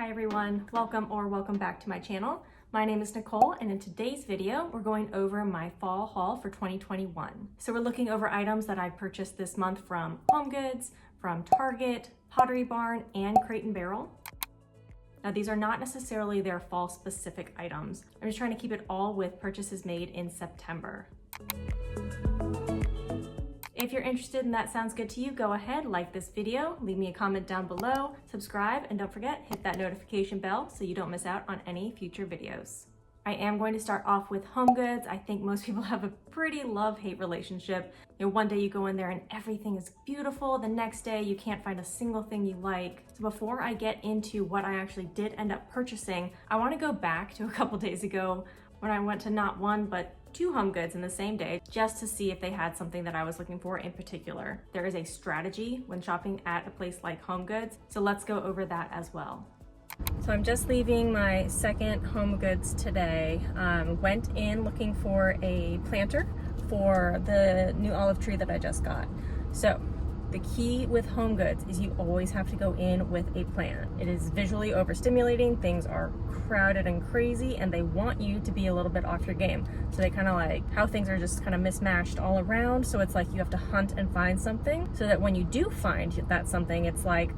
Hi everyone, welcome back to my channel. My name is Nicole, and in today's video, we're going over my fall haul for 2021. So we're looking over items that I purchased this month from HomeGoods, from Target, Pottery Barn, and Crate&Barrel. Now these are not necessarily their fall specific items. I'm just trying to keep it all with purchases made in September. If you're interested and that sounds good to you, go ahead, like this video, leave me a comment down below, subscribe, and don't forget, hit that notification bell so you don't miss out on any future videos. I am going to start off with HomeGoods. I think most people have a pretty love-hate relationship. You know, one day you go in there and everything is beautiful. The next day you can't find a single thing you like. So before I get into what I actually did end up purchasing, I want to go back to a couple days ago when I went to not one, but two HomeGoods in the same day just to see if they had something that I was looking for in particular. There is a strategy when shopping at a place like HomeGoods, so let's go over that as well. So I'm just leaving my second HomeGoods today. Went in looking for a planter for the new olive tree that I just got. So the key with HomeGoods is you always have to go in with a plan. It is visually overstimulating, things are crowded and crazy, and they want you to be a little bit off your game. So they kind of like how things are just kind of mismatched all around. So it's like you have to hunt and find something so that when you do find that something, it's like,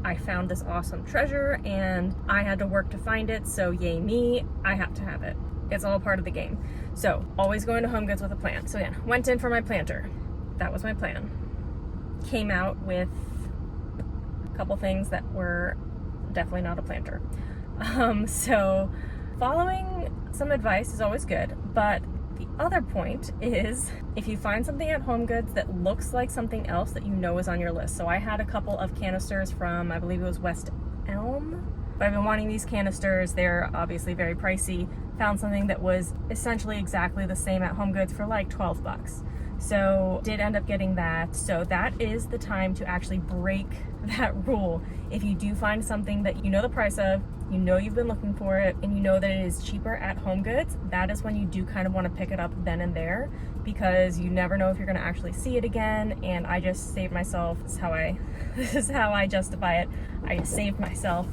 I found this awesome treasure and I had to work to find it, so yay me, I have to have it. It's all part of the game. So always going to HomeGoods with a plan. So again, went in for my planter. That was my plan. Came out with a couple things that were definitely not a planter. So following some advice is always good, but the other point is if you find something at HomeGoods that looks like something else that you know is on your list. So I had a couple of canisters from, I believe it was West Elm, but I've been wanting these canisters. They're obviously very pricey. Found something that was essentially exactly the same at HomeGoods for like 12 bucks. So did end up getting that. So that is the time to actually break that rule. If you do find something that you know the price of, you know you've been looking for it, and you know that it is cheaper at HomeGoods, that is when you do kind of want to pick it up then and there, because you never know if you're going to actually see it again. And I just saved myself, this is how I justify it. I just saved myself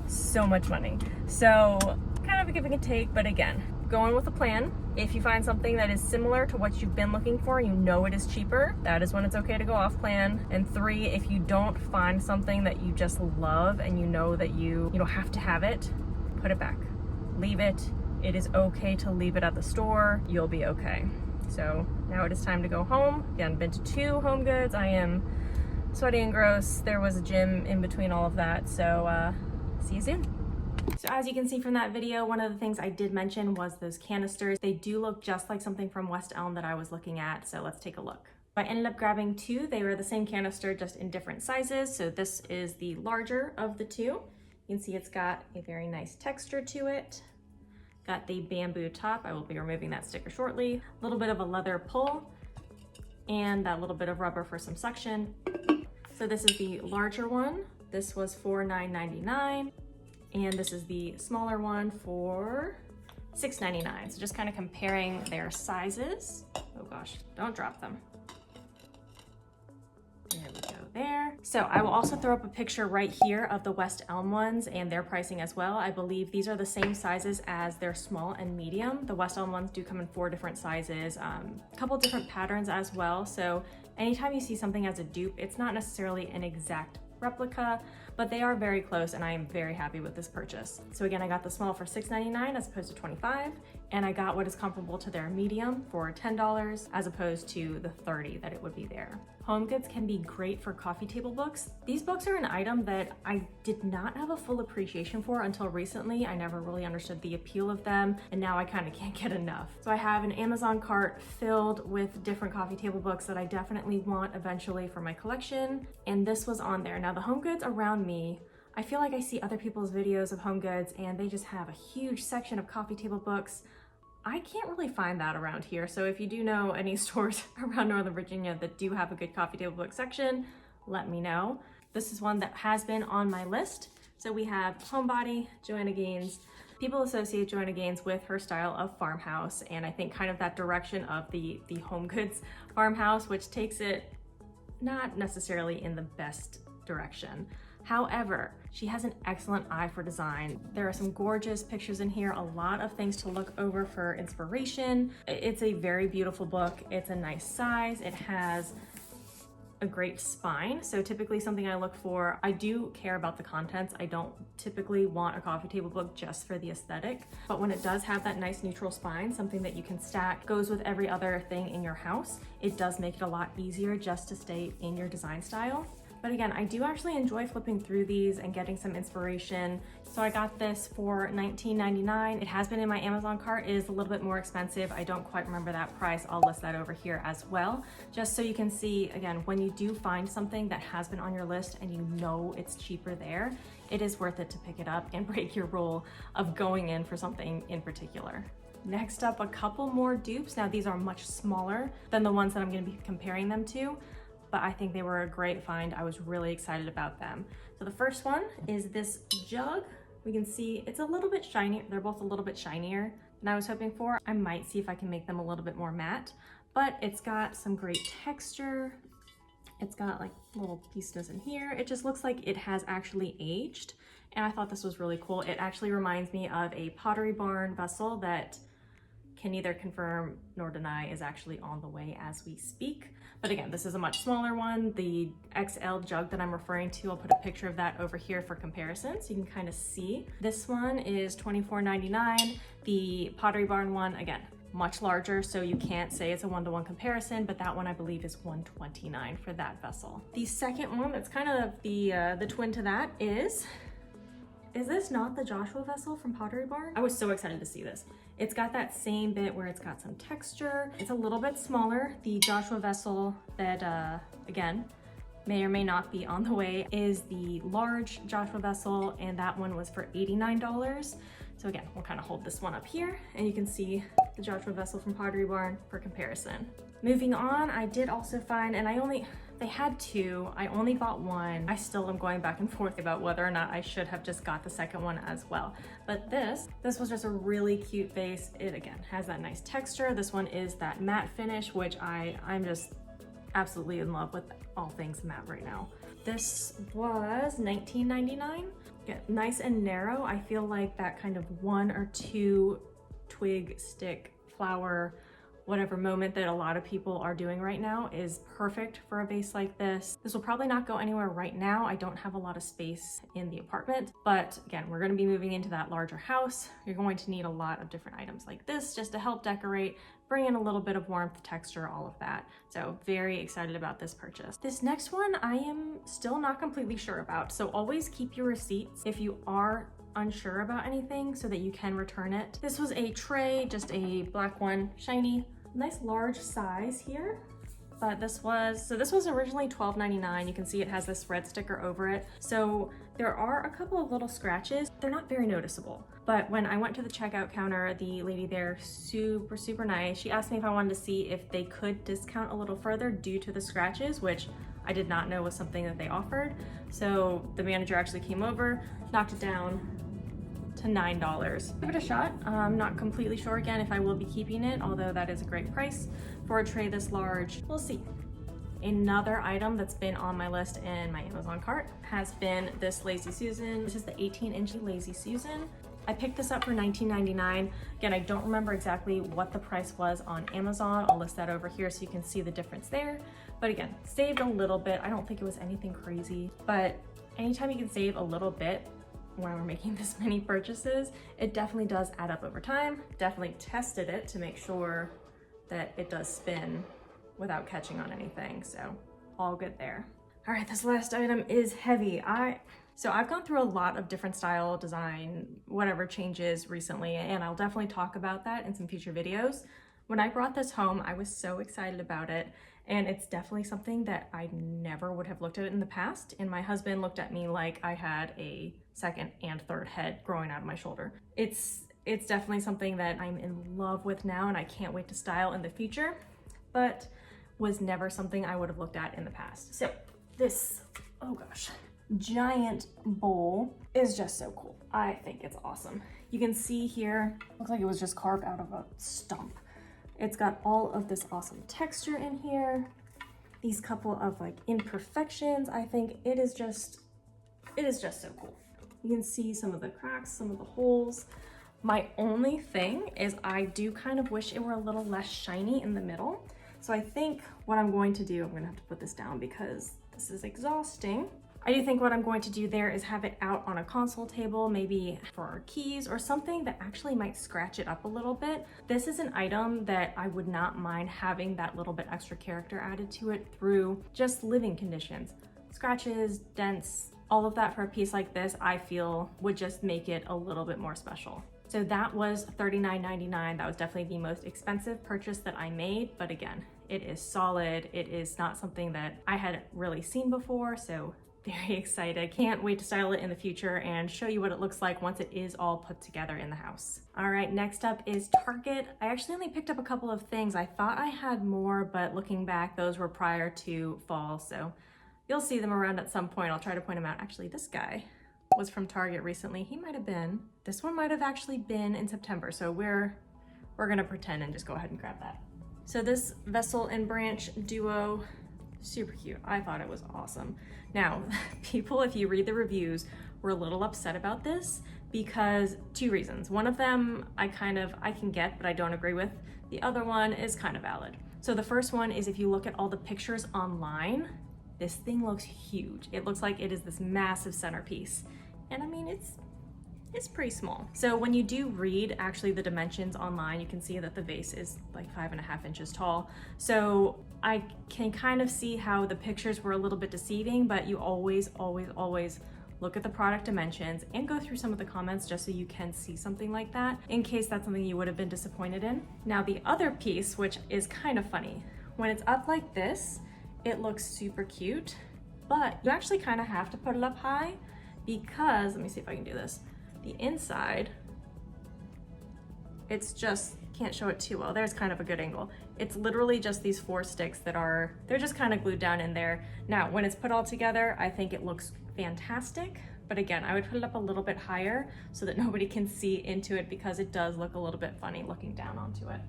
so much money. So kind of a give and take, but again, going with a plan. If you find something that is similar to what you've been looking for, you know it is cheaper, that is when it's okay to go off plan. And 3, if you don't find something that you just love and you know that you don't have to have it, put it back. Leave it. It is okay to leave it at the store. You'll be okay. So now it is time to go home. Again, been to 2 HomeGoods. I am sweaty and gross. There was a gym in between all of that. So see you soon. So as you can see from that video, one of the things I did mention was those canisters. They do look just like something from West Elm that I was looking at, so let's take a look. I ended up grabbing 2. They were the same canister, just in different sizes. So this is the larger of the 2. You can see it's got a very nice texture to it. Got the bamboo top. I will be removing that sticker shortly. A little bit of a leather pull, and that little bit of rubber for some suction. So this is the larger one. This was for $9.99. And this is the smaller one for $6.99. So just kind of comparing their sizes. Oh gosh, don't drop them. There we go there. So I will also throw up a picture right here of the West Elm ones and their pricing as well. I believe these are the same sizes as their small and medium. The West Elm ones do come in 4 different sizes, a couple different patterns as well. So anytime you see something as a dupe, it's not necessarily an exact replica, but they are very close, and I am very happy with this purchase. So again, I got the small for $6.99 as opposed to $25, and I got what is comparable to their medium for $10 as opposed to the $30 that it would be there. HomeGoods can be great for coffee table books. These books are an item that I did not have a full appreciation for until recently. I never really understood the appeal of them, and now I kind of can't get enough. So I have an Amazon cart filled with different coffee table books that I definitely want eventually for my collection, and this was on there. Now the HomeGoods around me, I feel like I see other people's videos of HomeGoods and they just have a huge section of coffee table books. I can't really find that around here. So if you do know any stores around Northern Virginia that do have a good coffee table book section, let me know. This is one that has been on my list. So we have Homebody, Joanna Gaines. People associate Joanna Gaines with her style of farmhouse, and I think kind of that direction of the HomeGoods farmhouse, which takes it not necessarily in the best direction. However, she has an excellent eye for design. There are some gorgeous pictures in here, a lot of things to look over for inspiration. It's a very beautiful book. It's a nice size. It has a great spine. So typically something I look for, I do care about the contents. I don't typically want a coffee table book just for the aesthetic, but when it does have that nice neutral spine, something that you can stack, goes with every other thing in your house, it does make it a lot easier just to stay in your design style. But again, I do actually enjoy flipping through these and getting some inspiration. So I got this for $19.99. It has been in my Amazon cart. It is a little bit more expensive. I don't quite remember that price. I'll list that over here as well, just so you can see, again, when you do find something that has been on your list and you know it's cheaper there, it is worth it to pick it up and break your rule of going in for something in particular. Next up, a couple more dupes. Now these are much smaller than the ones that I'm gonna be comparing them to, but I think they were a great find. I was really excited about them. So the first one is this jug. We can see it's a little bit shiny. They're both a little bit shinier than I was hoping for. I might see if I can make them a little bit more matte, but it's got some great texture. It's got like little pieces in here. It just looks like it has actually aged. And I thought this was really cool. It actually reminds me of a Pottery Barn vessel that can neither confirm nor deny is actually on the way as we speak. But again, this is a much smaller one. The XL jug that I'm referring to, I'll put a picture of that over here for comparison so you can kind of see. This one is $24.99. The Pottery Barn one, again, much larger, so you can't say it's a one-to-one comparison, but that one I believe is $129 for that vessel. The second one, that's kind of the twin to that, is this not the Joshua vessel from Pottery Barn? I was so excited to see this. It's got that same bit where it's got some texture. It's a little bit smaller. The Joshua vessel that, again, may or may not be on the way is the large Joshua vessel, and that one was for $89. So again, we'll kind of hold this one up here and you can see the Joshua vessel from Pottery Barn for comparison. Moving on, I did also find, and they had two, I only bought one. I still am going back and forth about whether or not I should have just got the second one as well. But this was just a really cute vase. It again has that nice texture. This one is that matte finish, which I'm just absolutely in love with all things matte right now. This was $19.99. Yeah, nice and narrow. I feel like that kind of one or two twig, stick, flower, whatever moment that a lot of people are doing right now is perfect for a vase like this. This will probably not go anywhere right now. I don't have a lot of space in the apartment, but again, we're going to be moving into that larger house. You're going to need a lot of different items like this just to help decorate, bring in a little bit of warmth, texture, all of that. So very excited about this purchase. This next one, I am still not completely sure about. So always keep your receipts if you are unsure about anything so that you can return it. This was a tray, just a black one, shiny, nice large size here. But this was originally $12.99. You can see it has this red sticker over it. So there are a couple of little scratches. They're not very noticeable. But when I went to the checkout counter, the lady there, super nice. She asked me if I wanted to see if they could discount a little further due to the scratches, which I did not know was something that they offered. So the manager actually came over, knocked it down to $9. Give it a shot. I'm not completely sure again if I will be keeping it, although that is a great price for a tray this large. We'll see. Another item that's been on my list in my Amazon cart has been this Lazy Susan. This is the 18-inch Lazy Susan. I picked this up for $19.99. Again, I don't remember exactly what the price was on Amazon. I'll list that over here so you can see the difference there. But again, saved a little bit. I don't think it was anything crazy, but anytime you can save a little bit when we're making this many purchases, it definitely does add up over time. Definitely tested it to make sure that it does spin without catching on anything, so all good there. All right, this last item is heavy. So I've gone through a lot of different style, design, whatever changes recently, and I'll definitely talk about that in some future videos. When I brought this home, I was so excited about it, and it's definitely something that I never would have looked at in the past, and my husband looked at me like I had a second and third head growing out of my shoulder. It's definitely something that I'm in love with now, and I can't wait to style in the future, but was never something I would have looked at in the past. So this, oh gosh, giant bowl is just so cool. I think it's awesome. You can see here, looks like it was just carved out of a stump. It's got all of this awesome texture in here, these couple of like imperfections. I think it is just, it is just so cool. You can see some of the cracks, some of the holes. My only thing is I do kind of wish it were a little less shiny in the middle. So I think what I'm going to do, I'm gonna have to put this down because this is exhausting. I do think what I'm going to do there is have it out on a console table, maybe for our keys or something that actually might scratch it up a little bit. This is an item that I would not mind having that little bit extra character added to it through just living conditions. Scratches, dents, all of that for a piece like this, I feel would just make it a little bit more special. So that was $39.99. That was definitely the most expensive purchase that I made. But again, it is solid. It is not something that I had really seen before. So very excited. Can't wait to style it in the future and show you what it looks like once it is all put together in the house. All right, next up is Target. I actually only picked up a couple of things. I thought I had more, but looking back, those were prior to fall. So you'll see them around at some point. I'll try to point them out. Actually, this guy was from Target recently. He might have been, this one might have actually been in September. So we're gonna pretend and just go ahead and grab that. So this vessel and branch duo, super cute. I thought it was awesome. Now, people, if you read the reviews, were a little upset about this because two reasons. One of them I can get, but I don't agree with. The other one is kind of valid. So the first one is if you look at all the pictures online, this thing looks huge. It looks like it is this massive centerpiece. And I mean, it's pretty small. So when you do read actually the dimensions online, you can see that the vase is like 5.5 inches tall. So I can kind of see how the pictures were a little bit deceiving, but you always look at the product dimensions and go through some of the comments just so you can see something like that in case that's something you would have been disappointed in. Now the other piece, which is kind of funny, when it's up like this, it looks super cute, but you actually kind of have to put it up high because, let me see if I can do this. The inside, it's just, can't show it too well. There's kind of a good angle. It's literally just these 4 sticks that they're just kind of glued down in there. Now, when it's put all together, I think it looks fantastic. But again, I would put it up a little bit higher so that nobody can see into it because it does look a little bit funny looking down onto it.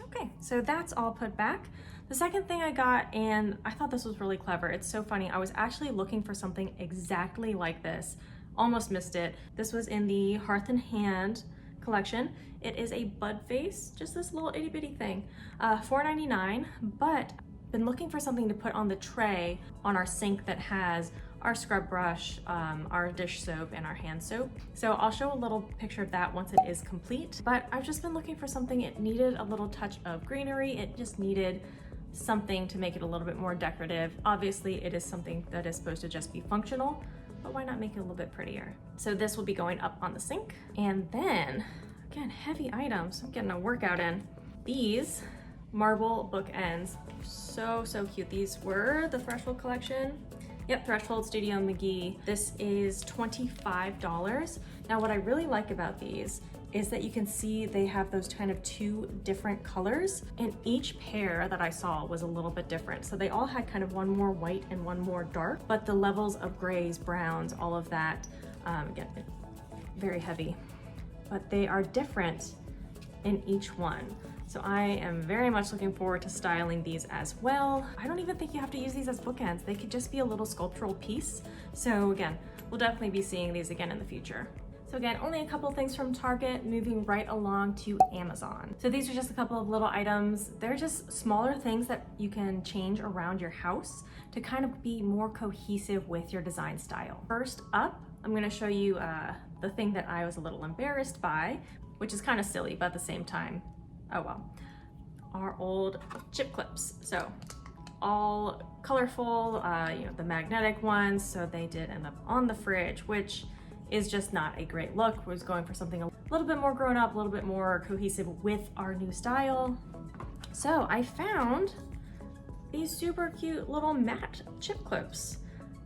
Okay, so that's all put back. The second thing I got, and I thought this was really clever. It's so funny. I was actually looking for something exactly like this. Almost missed it. This was in the Hearth and Hand collection. It is a bud vase, just this little itty bitty thing. $4.99, but been looking for something to put on the tray on our sink that has our scrub brush, our dish soap, and our hand soap. So I'll show a little picture of that once it is complete. But I've just been looking for something. It needed a little touch of greenery. It just needed something to make it a little bit more decorative. Obviously, it is something that is supposed to just be functional, but why not make it a little bit prettier? So this will be going up on the sink. And then, again, heavy items. I'm getting a workout in. These marble bookends, so cute. These were the Threshold collection. Yep, Threshold Studio McGee. This is $25. Now, what I really like about these is that you can see they have those kind of 2 different colors, and each pair that I saw was a little bit different. So they all had kind of one more white and one more dark, but the levels of grays, browns, all of that, again, very heavy, but they are different in each one. So I am very much looking forward to styling these as well. I don't even think you have to use these as bookends. They could just be a little sculptural piece. So again, we'll definitely be seeing these again in the future. So again, only a couple things from Target, moving right along to Amazon. So these are just a couple of little items. They're just smaller things that you can change around your house to kind of be more cohesive with your design style. First up, I'm gonna show you the thing that I was a little embarrassed by, which is kind of silly, but at the same time, oh well. Our old chip clips. So all colorful, the magnetic ones. So they did end up on the fridge, which is just not a great look. I was going for something a little bit more grown up, a little bit more cohesive with our new style. So I found these super cute little matte chip clips.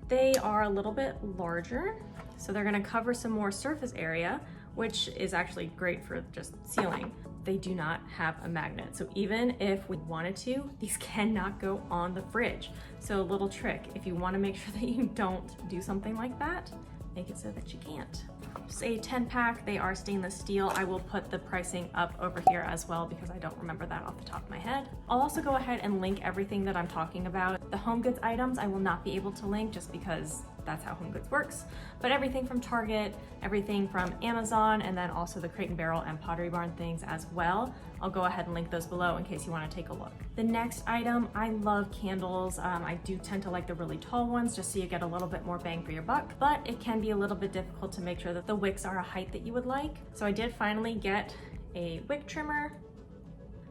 They are a little bit larger, so they're gonna cover some more surface area, which is actually great for just sealing. They do not have a magnet. So even if we wanted to, these cannot go on the fridge. So a little trick, if you wanna make sure that you don't do something like that, make it so that you can't. It's a 10-pack, they are stainless steel. I will put the pricing up over here as well because I don't remember that off the top of my head. I'll also go ahead and link everything that I'm talking about. The HomeGoods items I will not be able to link just because that's how HomeGoods works. But everything from Target, everything from Amazon, and then also the Crate&Barrel and Pottery Barn things as well. I'll go ahead and link those below in case you want to take a look. The next item, I love candles. I do tend to like the really tall ones just so you get a little bit more bang for your buck, but it can be a little bit difficult to make sure that the wicks are a height that you would like. So I did finally get a wick trimmer.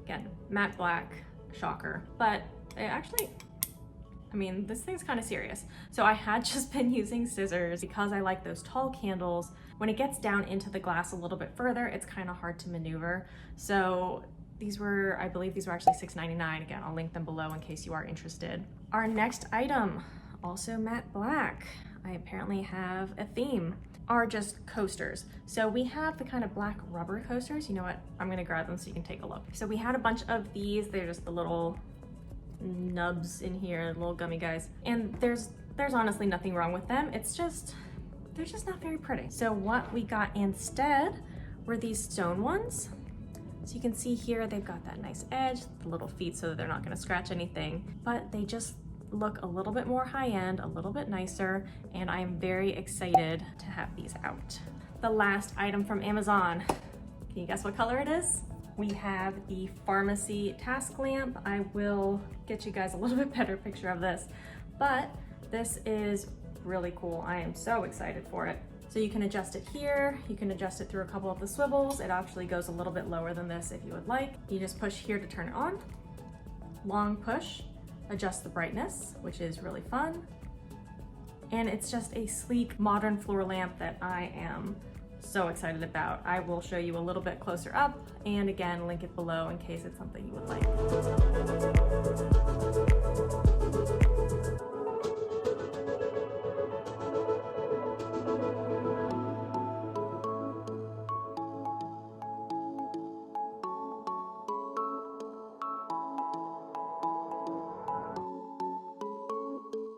Again, matte black, shocker, but this thing's kind of serious. So I had just been using scissors because I like those tall candles. When it gets down into the glass a little bit further, it's kind of hard to maneuver. So I believe these were actually $6.99. Again, I'll link them below in case you are interested. Our next item, also matte black. I apparently have a theme, are just coasters. So we have the kind of black rubber coasters. You know what? I'm gonna grab them so you can take a look. So we had a bunch of these. They're just the little nubs in here, little gummy guys. And there's honestly nothing wrong with them. They're just not very pretty. So what we got instead were these stone ones. So you can see here, they've got that nice edge, the little feet so that they're not gonna scratch anything, but they just look a little bit more high-end, a little bit nicer, and I am very excited to have these out. The last item from Amazon, can you guess what color it is? We have the pharmacy task lamp. I will get you guys a little bit better picture of this, but this is really cool. I am so excited for it. So you can adjust it here, you can adjust it through a couple of the swivels. It actually goes a little bit lower than this if you would like. You just push here to turn it on, long push, adjust the brightness, which is really fun. And it's just a sleek, modern floor lamp that I am so excited about. I will show you a little bit closer up, and again, link it below in case it's something you would like.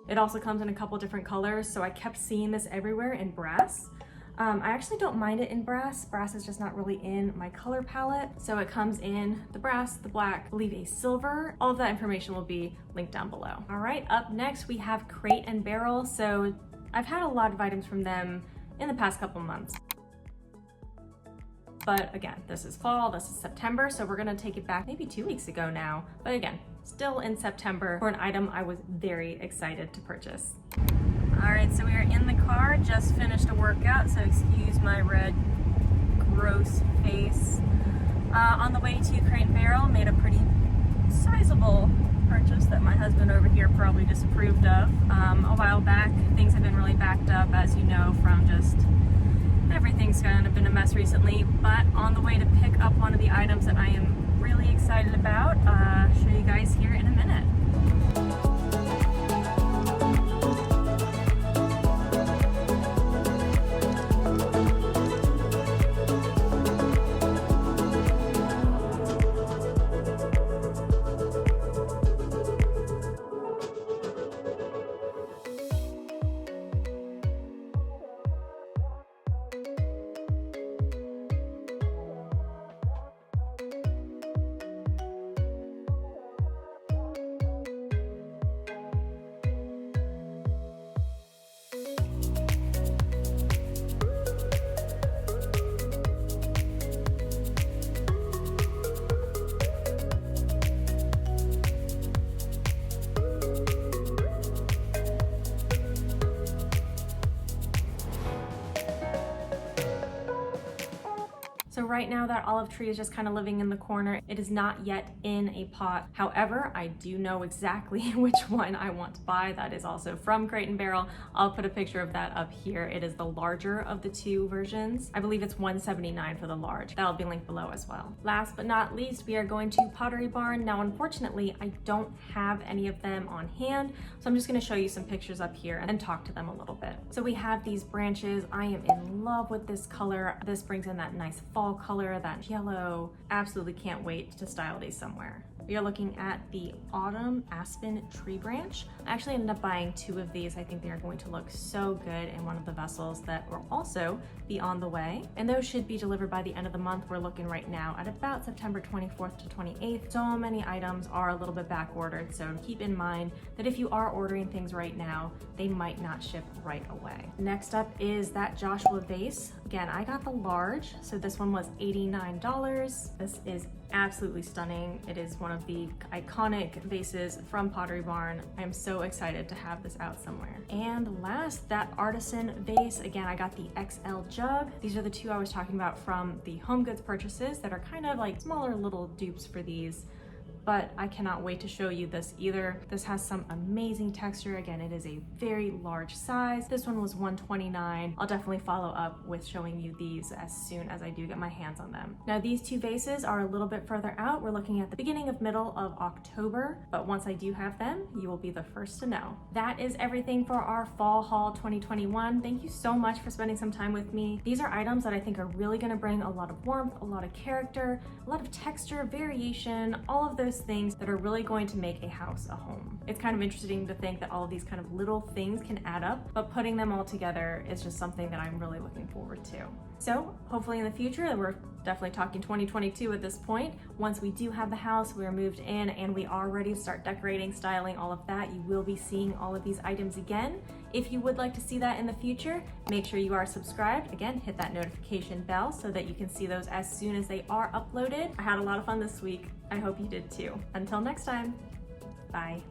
It also comes in a couple different colors, so I kept seeing this everywhere in brass. I actually don't mind it in brass. Brass is just not really in my color palette. So it comes in the brass, the black, I believe a silver. All of that information will be linked down below. All right, up next we have Crate&Barrel. So I've had a lot of items from them in the past couple months. But again, this is fall, this is September, so we're gonna take it back maybe 2 weeks ago now. But again, still in September for an item I was very excited to purchase. All right, so we are in the car, just finished a workout, so excuse my red, gross face. On the way to Crate&Barrel, made a pretty sizable purchase that my husband over here probably disapproved of. A while back, things have been really backed up, as you know, from just everything's kind of been a mess recently, but on the way to pick up one of the items that I am really excited about, show you guys here in a minute. So right now that olive tree is just kind of living in the corner. It is not yet in a pot. However, I do know exactly which one I want to buy. That is also from Crate&Barrel. I'll put a picture of that up here. It is the larger of the two versions. I believe it's $179 for the large. That'll be linked below as well. Last but not least, we are going to Pottery Barn. Now, unfortunately, I don't have any of them on hand, so I'm just gonna show you some pictures up here and talk to them a little bit. So we have these branches. I am in love with this color. This brings in that nice fall color, that yellow. Absolutely can't wait to style these somewhere. We are looking at the Autumn Aspen Tree Branch. I actually ended up buying 2 of these. I think they are going to look so good in one of the vessels that will also be on the way. And those should be delivered by the end of the month. We're looking right now at about September 24th to 28th. So many items are a little bit back ordered. So keep in mind that if you are ordering things right now, they might not ship right away. Next up is that Joshua vase. Again, I got the large. So this one was $89. This is absolutely stunning. It is one of the iconic vases from Pottery Barn. I am so excited to have this out somewhere. And last, that artisan vase. Again, I got the XL jug. These are the 2 I was talking about from the HomeGoods purchases that are kind of like smaller little dupes for these. But I cannot wait to show you this either. This has some amazing texture. Again, it is a very large size. This one was $129. I'll definitely follow up with showing you these as soon as I do get my hands on them. Now these 2 vases are a little bit further out. We're looking at the beginning of middle of October, but once I do have them, you will be the first to know. That is everything for our fall haul 2021. Thank you so much for spending some time with me. These are items that I think are really gonna bring a lot of warmth, a lot of character, a lot of texture, variation, all of those things that are really going to make a house a home. It's kind of interesting to think that all of these kind of little things can add up, but putting them all together is just something that I'm really looking forward to. So hopefully in the future, we're definitely talking 2022 at this point. Once we do have the house, we're moved in and we are ready to start decorating, styling, all of that, you will be seeing all of these items again. If you would like to see that in the future, make sure you are subscribed. Again, hit that notification bell so that you can see those as soon as they are uploaded. I had a lot of fun this week. I hope you did too. Until next time, bye.